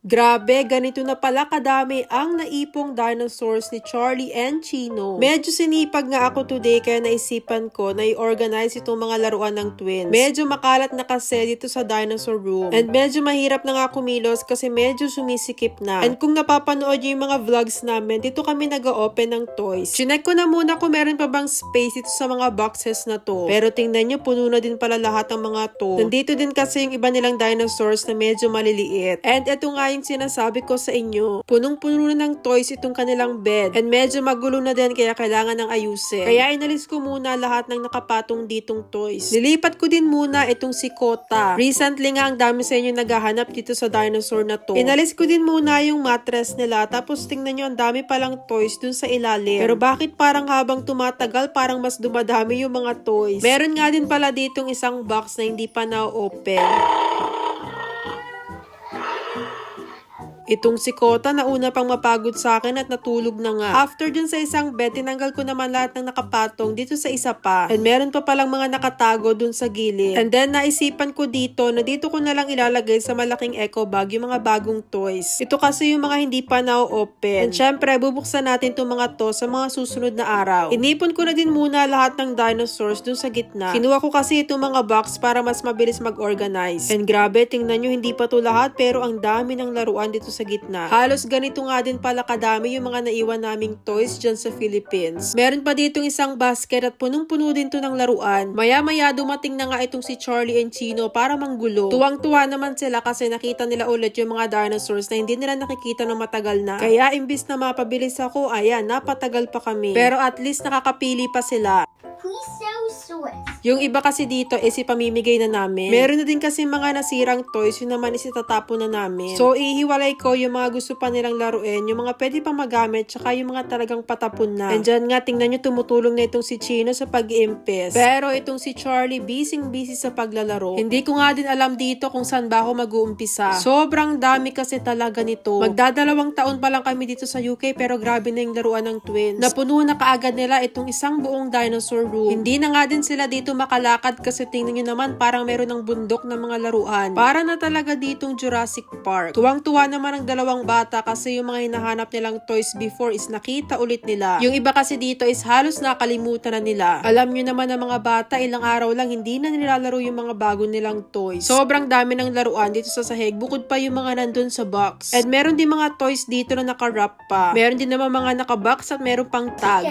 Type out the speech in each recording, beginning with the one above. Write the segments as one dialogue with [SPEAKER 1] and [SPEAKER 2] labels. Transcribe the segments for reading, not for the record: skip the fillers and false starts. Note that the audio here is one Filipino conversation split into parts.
[SPEAKER 1] Grabe, ganito na pala kadami ang naipong dinosaurs ni Charlie and Chino. Medyo sinipag nga ako today kaya naisipan ko na i-organize itong mga laruan ng twins. Medyo makalat na kasi dito sa dinosaur room. And medyo mahirap na nga kumilos kasi medyo sumisikip na. And kung napapanood nyo yung mga vlogs namin, dito kami nag-open ng toys. Chinek ko na muna kung meron pa bang space dito sa mga boxes na to. Pero tingnan nyo, puno na din pala lahat ng mga to. Nandito din kasi yung iba nilang dinosaurs na medyo maliliit. And eto nga yung sinasabi ko sa inyo. Punong-puno na ng toys itong kanilang bed. And medyo magulo na din kaya kailangan ng ayusin. Kaya inalis ko muna lahat ng nakapatong ditong toys. Nilipat ko din muna itong si Kota. Recently nga ang dami sa inyo naghahanap dito sa dinosaur na to. Inalis ko din muna yung mattress nila. Tapos tingnan nyo ang dami palang toys dun sa ilalim. Pero bakit parang habang tumatagal parang mas dumadami yung mga toys? Meron nga din pala ditong isang box na hindi pa na-open. Itong si Kota na una pang mapagod sa akin at natulog na nga. After dun sa isang bed, tinanggal ko naman lahat ng nakapatong dito sa isa pa. And meron pa palang mga nakatago dun sa gilid. And then naisipan ko dito na dito ko na lang ilalagay sa malaking eco bag yung mga bagong toys. Ito kasi yung mga hindi pa na-open. And syempre, bubuksan natin itong mga to sa mga susunod na araw. Inipon ko na din muna lahat ng dinosaurs dun sa gitna. Kinuha ko kasi itong mga box para mas mabilis mag-organize. And grabe, tingnan nyo, hindi pa to lahat pero ang dami ng laruan dito sa gitna. Halos ganito nga din pala kadami yung mga naiwan naming toys dyan sa Philippines. Meron pa ditong isang basket at punong-puno din to ng laruan. Maya-maya dumating na nga itong si Charlie and Chino para manggulo. Tuwang-tuwa naman sila kasi nakita nila ulit yung mga dinosaurs na hindi nila nakikita ng matagal na. Kaya imbis na mapabilis ako, ayan, napatagal pa kami. Pero at least nakakapili pa sila. Yung iba kasi dito is ipamimigay na namin. Meron na din kasi mga nasirang toys, yun naman is itatapon na namin. So ihiwalay ko yung mga gusto pa nilang laruin, yung mga pwede pang magamit, tsaka yung mga talagang patapon na. And dyan nga, tingnan nyo, tumutulong na itong si Chino sa pag-iimpis. Pero itong si Charlie, busy sa paglalaro. Hindi ko nga din alam dito kung saan ba ako mag-uumpisa. Sobrang dami kasi talaga nito. Magdadalawang taon pa lang kami dito sa UK pero grabe na yung laruan ng twins. Napuno na kaagad nila itong isang buong dinosaur room. Hindi na nga din sila dito makalakad kasi tingnan nyo naman parang meron ng bundok ng mga laruan. Para na talaga ditong Jurassic Park. Tuwang-tuwa naman ang dalawang bata kasi yung mga hinahanap nilang toys before is nakita ulit nila. Yung iba kasi dito is halos nakalimutan na nila. Alam nyo naman ng mga bata, ilang araw lang hindi na nilalaro yung mga bago nilang toys. Sobrang dami ng laruan dito sa sahig bukod pa yung mga nandun sa box. And meron din mga toys dito na naka-wrap pa. Meron din naman mga naka-box at meron pang tag.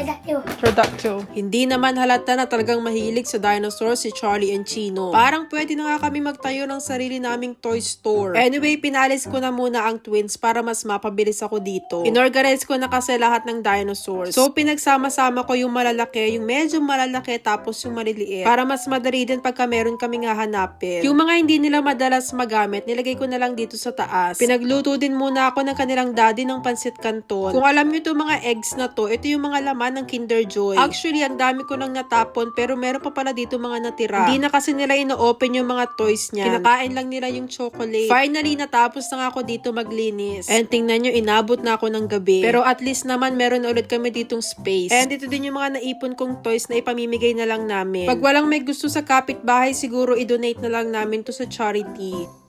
[SPEAKER 1] Pterodactyl. Hindi naman halata na talagang mahilig sa dinosaurs si Charlie and Chino. Parang pwede na nga kami magtayo ng sarili naming toy store. Anyway, pinalis ko na muna ang twins para mas mapabilis ako dito. Inorganize ko na kasi lahat ng dinosaurs. So, pinagsama-sama ko yung malalaki, yung medyo malalaki, tapos yung maliliit. Para mas madali din pagka meron kaming hahanapin. Yung mga hindi nila madalas magamit, nilagay ko na lang dito sa taas. Pinagluto din muna ako ng kanilang daddy ng pansit canton. Kung alam nyo itong mga eggs na to, ito yung mga laman ng Kinder Joy. Actually, ang dami ko nang natapon, pero meron pa pala dito mga natira. Hindi na kasi nila ino-open yung mga toys niyan. Kinakain lang nila yung chocolate. Finally, natapos na nga ako dito maglinis. And tingnan nyo, inabot na ako ng gabi. Pero at least naman, meron na ulit kami ditong space. And ito din yung mga naipon kong toys na ipamimigay na lang namin. Pag walang may gusto sa kapitbahay, siguro i-donate na lang namin to sa charity.